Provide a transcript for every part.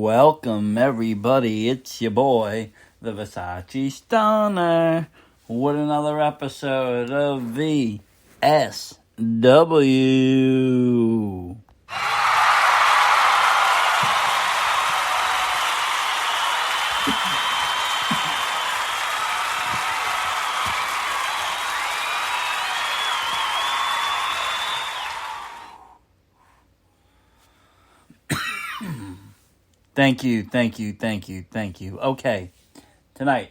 Welcome, everybody. It's your boy, the Versace Stoner, with another episode of VSW. Thank you. Okay, tonight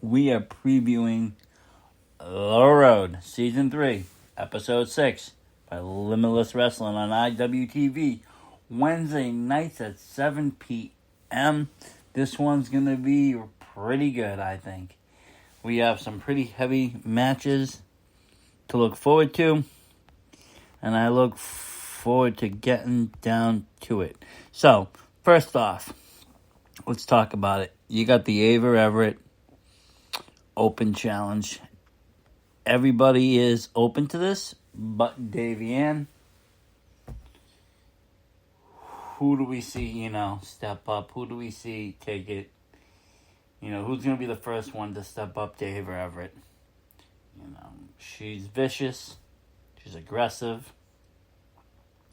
we are previewing The Road, Season 3, Episode 6 by Limitless Wrestling on IWTV, Wednesday nights at 7 p.m. This one's going to be pretty good, I think. We have some pretty heavy matches to look forward to, and I look forward to getting down to it. So, first off, let's talk about it. You got the Ava Everett Open Challenge. Everybody is open to this, but Davian. Who do we see, step up? Who do we see take it? Who's going to be the first one to step up to Ava Everett? She's vicious. She's aggressive.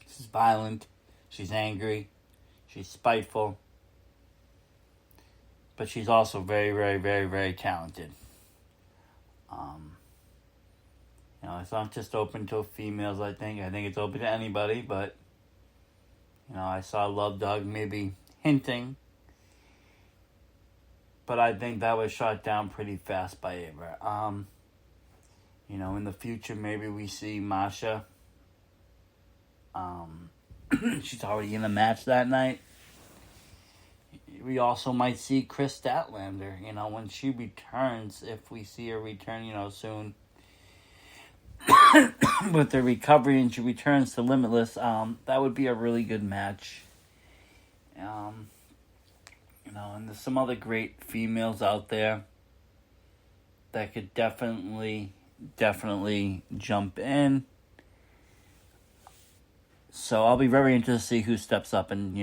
She's violent. She's angry. She's spiteful. But she's also very, very, very, very talented. It's not just open to females, I think. I think it's open to anybody, but, I saw Love Dog maybe hinting. But I think that was shot down pretty fast by Ava. In the future, maybe we see Masha. She's already in a match that night. We also might see Chris Statlander, when she returns, if we see her return, soon. With her recovery and she returns to Limitless, that would be a really good match. And there's some other great females out there that could definitely jump in. So I'll be very interested to see who steps up and,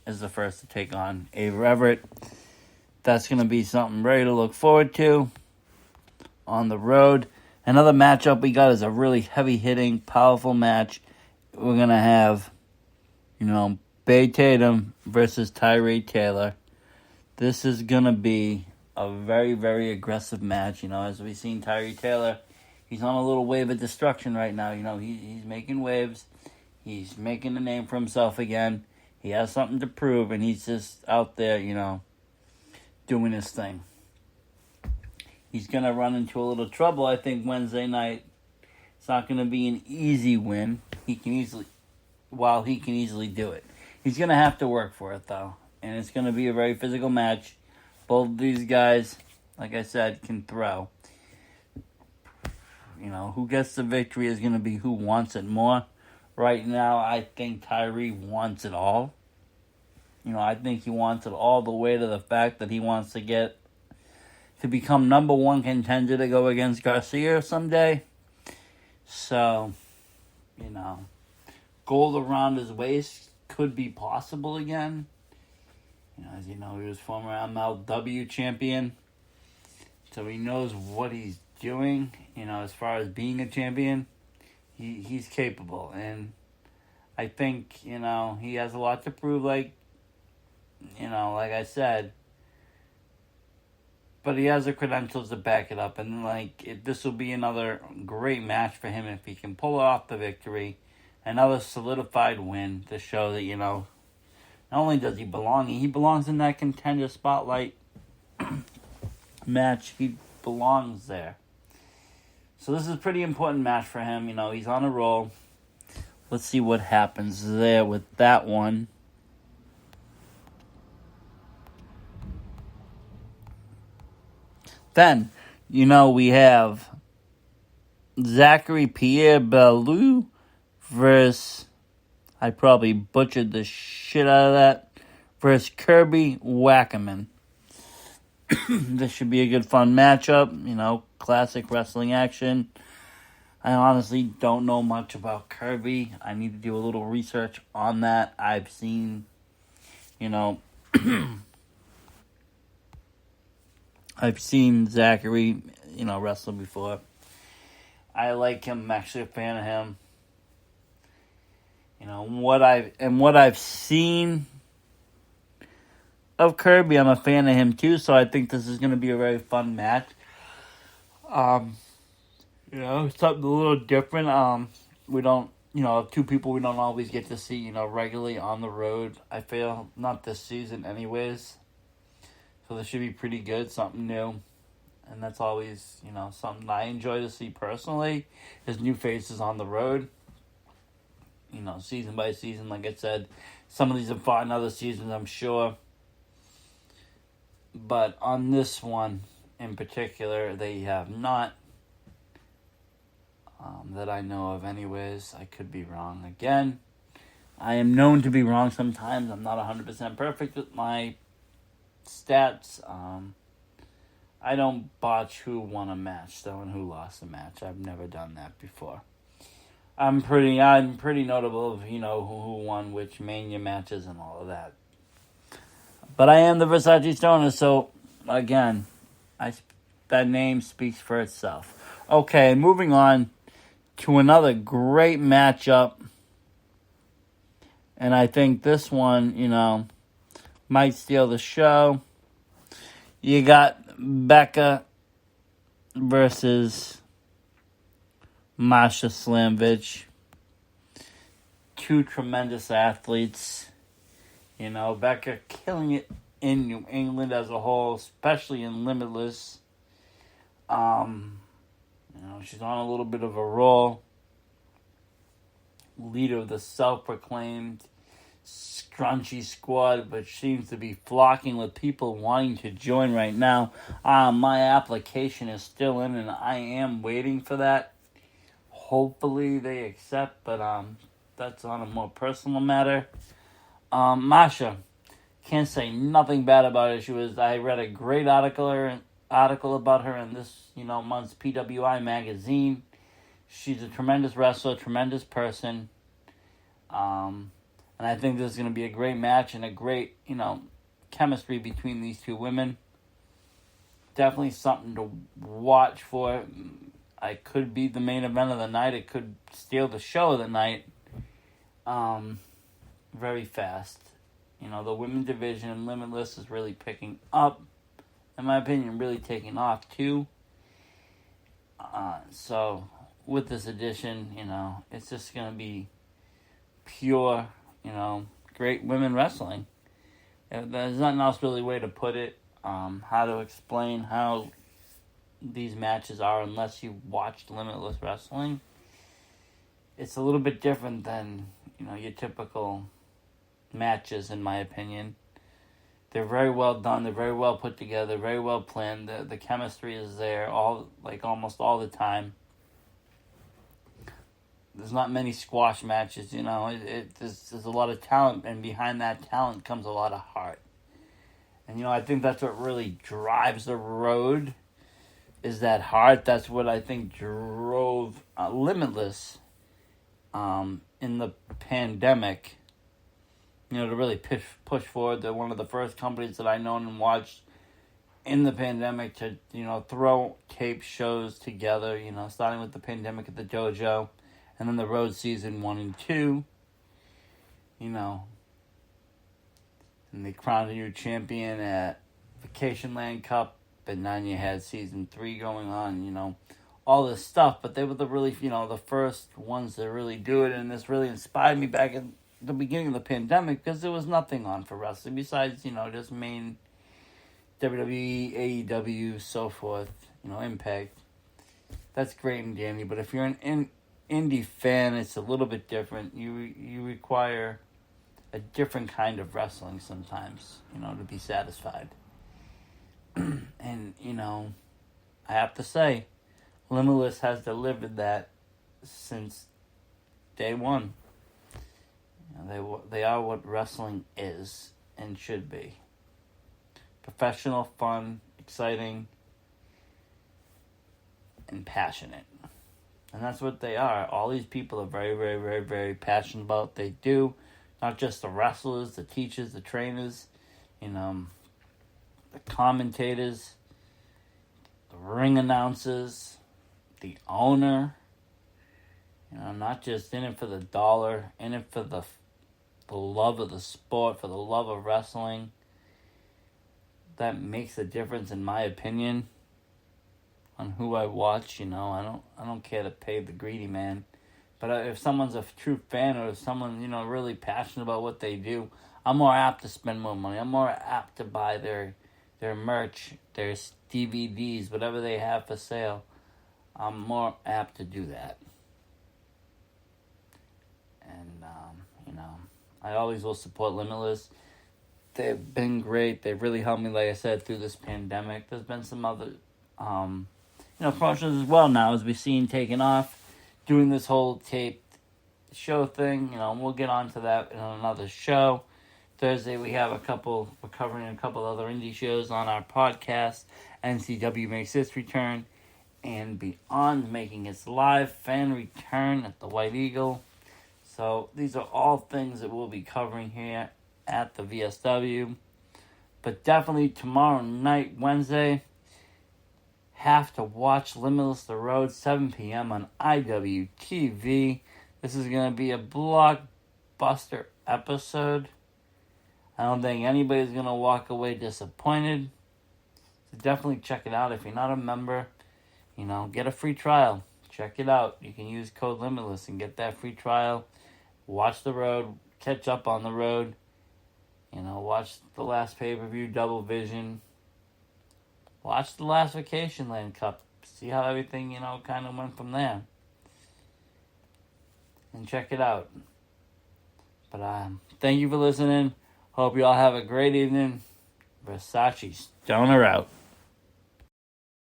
is the first to take on Ava Everett. That's going to be something ready to look forward to on the road. Another matchup we got is a really heavy-hitting, powerful match. We're going to have, Tatum versus Tyree Taylor. This is going to be a very, very aggressive match. As we've seen Tyree Taylor, he's on a little wave of destruction right now. He's making waves. He's making a name for himself again. He has something to prove, and he's just out there, doing his thing. He's going to run into a little trouble, I think, Wednesday night. It's not going to be an easy win. He can easily do it. He's going to have to work for it, though. And it's going to be a very physical match. Both of these guys, like I said, can throw. Who gets the victory is going to be who wants it more. Right now, I think Tyree wants it all. I think he wants it all the way to the fact that he wants to become number one contender to go against Garcia someday. So, gold around his waist could be possible again. As you know, he was former MLW champion. So he knows what he's doing, as far as being a champion. He's capable, and I think, he has a lot to prove, like I said, but he has the credentials to back it up, and, this will be another great match for him if he can pull off the victory, another solidified win to show that, not only does he belongs in that contender spotlight match, he belongs there. So this is a pretty important match for him. He's on a roll. Let's see what happens there with that one. Then, we have Zachpierre Bellew versus, I probably butchered the shit out of that, versus Kirby WhackAmoon. This should be a good, fun matchup. Classic wrestling action. I honestly don't know much about Kirby. I need to do a little research on that. I've seen, You know, I've seen Zachary, wrestle before. I like him. I'm actually a fan of him. What I've seen of Kirby, I'm a fan of him too. So I think this is going to be a very fun match. Something a little different. We don't, two people we don't always get to see, regularly on the road. I feel not this season, anyways. So this should be pretty good, something new. And that's always, something I enjoy to see personally, is new faces on the road. Season by season, like I said. Some of these have fought in other seasons, I'm sure. But on this one in particular, they have not. That I know of anyways. I could be wrong again. I am known to be wrong sometimes. I'm not 100% perfect with my stats. I don't botch who won a match though and who lost a match. I've never done that before. I'm pretty notable of, who won which Mania matches and all of that. But I am the Versace Stoner, so again, that name speaks for itself. Okay, moving on to another great matchup. And I think this one, might steal the show. You got Becca versus Masha Slamovich. Two tremendous athletes. Becca killing it in New England as a whole, especially in Limitless. She's on a little bit of a roll. Leader of the self-proclaimed Scrunchy Squad, which seems to be flocking with people wanting to join right now. My application is still in, and I am waiting for that. Hopefully they accept, but that's on a more personal matter. Masha, can't say nothing bad about her. I read a great article about her in this, month's PWI magazine. She's a tremendous wrestler, tremendous person. And I think this is going to be a great match and a great, chemistry between these two women. Definitely something to watch for. I could be the main event of the night. It could steal the show of the night. Very fast. The women's division in Limitless is really picking up. In my opinion, really taking off too. So with this edition, it's just going to be pure, great women wrestling. There's nothing else really way to put it. How to explain how these matches are unless you watched Limitless Wrestling. It's a little bit different than, your typical matches, in my opinion. They're very well done. They're very well put together. Very well planned. The chemistry is there almost all the time. There's not many squash matches. There's a lot of talent, and behind that talent comes a lot of heart. And I think that's what really drives the road. Is that heart? That's what I think drove Limitless in the pandemic. To really push forward. They're one of the first companies that I known and watched in the pandemic to, throw tape shows together, starting with the pandemic at the dojo, and then the road season 1 and 2, and they crowned a new champion at Vacation Land Cup, and then you had season 3 going on, all this stuff, but they were the really, the first ones to really do it, and this really inspired me back in the beginning of the pandemic, because there was nothing on for wrestling besides, just main WWE, AEW, so forth, Impact. That's great and dandy, but if you're an indie fan, it's a little bit different. You require a different kind of wrestling sometimes, to be satisfied. And, I have to say, Limitless has delivered that since day one. They are what wrestling is and should be. Professional, fun, exciting, and passionate. And that's what they are. All these people are very, very, very, very passionate about what they do Not just the wrestlers, the teachers, the trainers, the commentators, the ring announcers, the owner. Not just in it for the dollar, in it for the love of the sport, for the love of wrestling. That makes a difference, in my opinion, on who I watch. I don't care to pay the greedy man. But if someone's a true fan, or if someone, really passionate about what they do, I'm more apt to spend more money. I'm more apt to buy their merch, their DVDs, whatever they have for sale. I'm more apt to do that. And, I always will support Limitless. They've been great. They've really helped me, like I said, through this pandemic. There's been some other, promotions as well now, as we've seen taking off, doing this whole taped show thing. We'll get on to that in another show. Thursday, we're covering a couple other indie shows on our podcast. NCW makes its return, and Beyond making its live fan return at the White Eagle. So these are all things that we'll be covering here at the VSW. But definitely tomorrow night, Wednesday, have to watch Limitless The Road, 7 p.m. on IWTV. This is going to be a blockbuster episode. I don't think anybody's going to walk away disappointed. So definitely check it out. If you're not a member, get a free trial. Check it out. You can use code Limitless and get that free trial. Watch The Road. Catch up on The Road. Watch the last pay-per-view, Double Vision. Watch the last Vacation Land Cup. See how everything, kind of went from there. And check it out. But thank you for listening. Hope you all have a great evening. Versace Stoner out.